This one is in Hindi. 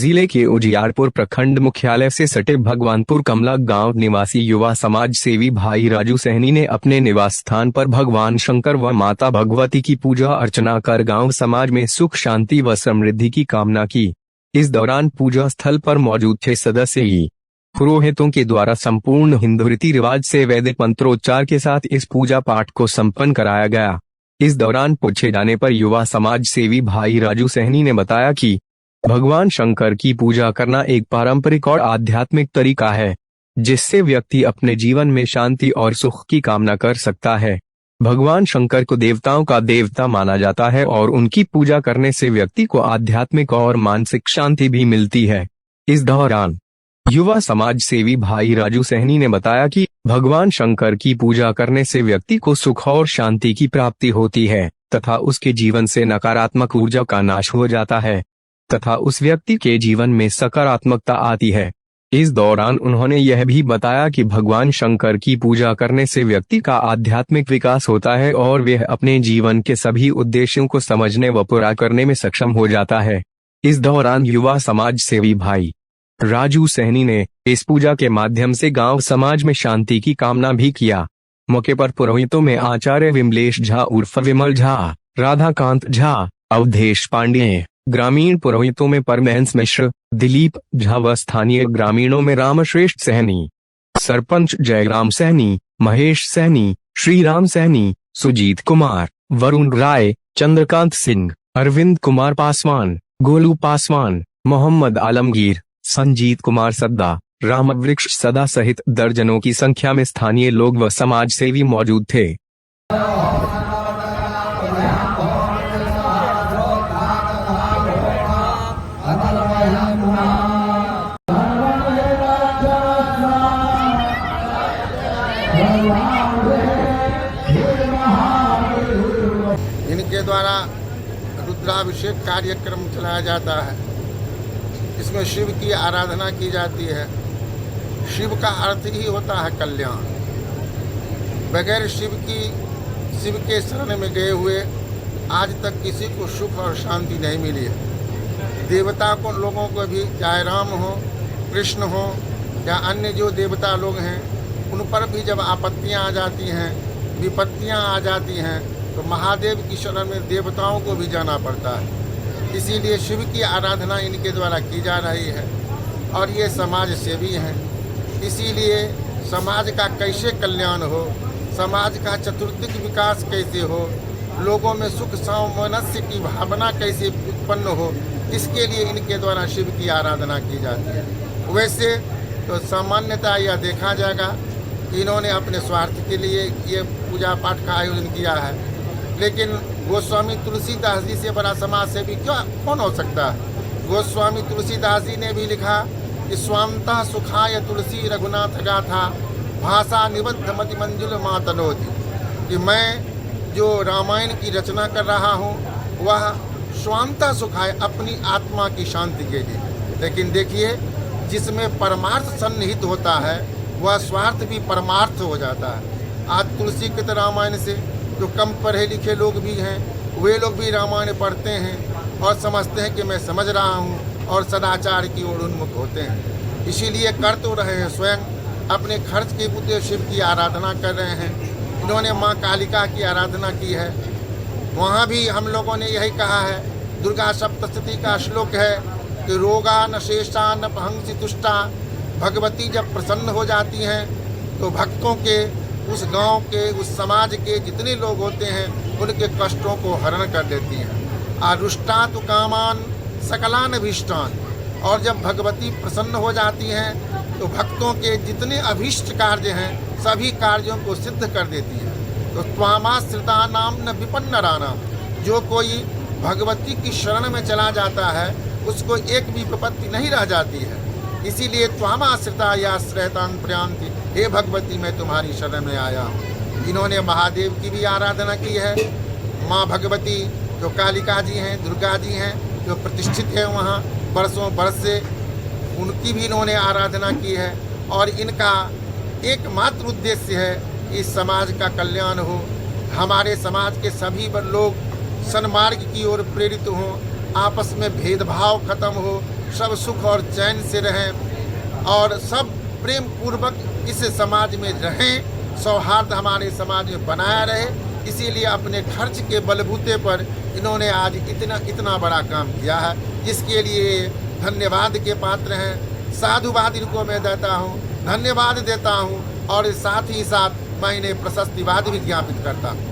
जिले के उजियारपुर प्रखंड मुख्यालय से सटे भगवानपुर कमला गांव निवासी युवा समाज सेवी भाई राजू सहनी ने अपने निवास स्थान पर भगवान शंकर व माता भगवती की पूजा अर्चना कर गांव समाज में सुख शांति व समृद्धि की कामना की। इस दौरान पूजा स्थल पर मौजूद 6 सदस्य ही पुरोहितों के द्वारा संपूर्ण हिंदू रीति रिवाज से वैदिक मंत्रोच्चार के साथ इस पूजा पाठ को संपन्न कराया गया। इस दौरान पूछे जाने पर युवा समाज सेवी भाई राजू सहनी ने बताया कि भगवान शंकर की पूजा करना एक पारंपरिक और आध्यात्मिक तरीका है, जिससे व्यक्ति अपने जीवन में शांति और सुख की कामना कर सकता है। भगवान शंकर को देवताओं का देवता माना जाता है और उनकी पूजा करने से व्यक्ति को आध्यात्मिक और मानसिक शांति भी मिलती है। इस दौरान युवा समाज सेवी भाई राजू सहनी ने बताया कि भगवान शंकर की पूजा करने से व्यक्ति को सुख और शांति की प्राप्ति होती है तथा उसके जीवन से नकारात्मक ऊर्जा का नाश हो जाता है तथा उस व्यक्ति के जीवन में सकारात्मकता आती है। इस दौरान उन्होंने यह भी बताया कि भगवान शंकर की पूजा करने से व्यक्ति का आध्यात्मिक विकास होता है और वह अपने जीवन के सभी उद्देश्यों को समझने व पूरा करने में सक्षम हो जाता है। इस दौरान युवा समाज सेवी भाई राजू सहनी ने इस पूजा के माध्यम से गांव समाज में शांति की कामना भी किया। मौके पर पुरोहितों में आचार्य विमलेश झा उर्फ विमल झा, राधाकांत झा, अवधेश पांडे, ग्रामीण पुरोहितों में परमहंस मिश्र, दिलीप झा व स्थानीय ग्रामीणों में रामश्रेष्ठ सहनी, सरपंच जयराम सहनी, महेश सहनी, श्रीराम सहनी, सुजीत कुमार, वरुण राय, चंद्रकांत सिंह, अरविंद कुमार पासवान, गोलू पासवान, मोहम्मद आलमगीर, संजीत कुमार सद्दा, रामवृक्ष सदा सहित दर्जनों की संख्या में स्थानीय लोग व समाज सेवी मौजूद थे। इनके द्वारा रुद्राभिषेक कार्यक्रम चलाया जाता है। इसमें शिव की आराधना की जाती है। शिव का अर्थ ही होता है कल्याण। बगैर शिव के शरण में गए हुए आज तक किसी को सुख और शांति नहीं मिली है। देवता को लोगों को भी, चाहे राम हो, कृष्ण हो या अन्य जो देवता लोग हैं, उन पर भी जब आपत्तियां आ जाती हैं, विपत्तियां आ जाती हैं, तो महादेव की शरण में देवताओं को भी जाना पड़ता है। इसीलिए शिव की आराधना इनके द्वारा की जा रही है और ये समाज सेवी हैं। इसीलिए समाज का कैसे कल्याण हो, समाज का चतुर्दिक विकास कैसे हो, लोगों में सुख सामंजस्य की भावना कैसे उत्पन्न हो, इसके लिए इनके द्वारा शिव की आराधना की जाती है। वैसे तो सामान्यतः यह देखा जाएगा कि इन्होंने अपने स्वार्थ के लिए ये पूजा पाठ का आयोजन किया है, लेकिन गोस्वामी तुलसीदास जी से बड़ा समाज सेवी कौन हो सकता है। गोस्वामी तुलसीदास जी ने भी लिखा कि स्वांतः सुखाय तुलसी रघुनाथ गाथा भाषा निबद्ध मति मंजुल मातनोति, कि मैं जो रामायण की रचना कर रहा हूँ वह स्वांतः सुखाय अपनी आत्मा की शांति के लिए। लेकिन देखिए, जिसमें परमार्थ सन्निहित होता है वह स्वार्थ भी परमार्थ हो जाता है। आज तुलसी कृत रामायण से जो कम पढ़े लिखे लोग भी हैं, वे लोग भी रामायण पढ़ते हैं और समझते हैं कि मैं समझ रहा हूँ और सदाचार की ओर उन्मुख होते हैं। इसीलिए कर तो रहे हैं, स्वयं अपने खर्च के बुद्धि शिव की आराधना कर रहे हैं। इन्होंने माँ कालिका की आराधना की है। वहाँ भी हम लोगों ने यही कहा है, दुर्गा सप्तशती का श्लोक है कि रोगा न शेषा न पहंसी तुष्टा। भगवती जब प्रसन्न हो जाती हैं तो भक्तों के, उस गांव के, उस समाज के जितने लोग होते हैं उनके कष्टों को हरण कर देती हैं। आरुष्टा तो कामान सकलान अभीष्टान। और जब भगवती प्रसन्न हो जाती हैं तो भक्तों के जितने अभीष्ट कार्य हैं सभी कार्यों को सिद्ध कर देती हैं। तो त्वामाश्रिता नाम न विपन्न राना, जो कोई भगवती की शरण में चला जाता है उसको एक भी विपत्ति नहीं रह जाती है। इसीलिए त्वामाश्रिता या श्रेतांग प्रयांति, हे भगवती मैं तुम्हारी शरण में आया हूँ। इन्होंने महादेव की भी आराधना की है। माँ भगवती जो कालिका जी हैं, दुर्गा जी हैं, जो प्रतिष्ठित है वहाँ बरसों बरस से, उनकी भी इन्होंने आराधना की है। और इनका एकमात्र उद्देश्य है कि समाज का कल्याण हो, हमारे समाज के सभी लोग सन्मार्ग की ओर प्रेरित हों, आपस में भेदभाव खत्म हो, सब सुख और चैन से रहें और सब प्रेम पूर्वक इस समाज में रहें, सौहार्द हमारे समाज में बनाया रहे। इसीलिए अपने खर्च के बलबूते पर इन्होंने आज इतना बड़ा काम किया है, जिसके लिए धन्यवाद के पात्र हैं। साधुवाद इनको मैं देता हूँ, धन्यवाद देता हूँ और साथ ही साथ मैं इन्हें प्रशस्तिवाद भी ज्ञापित करता हूँ।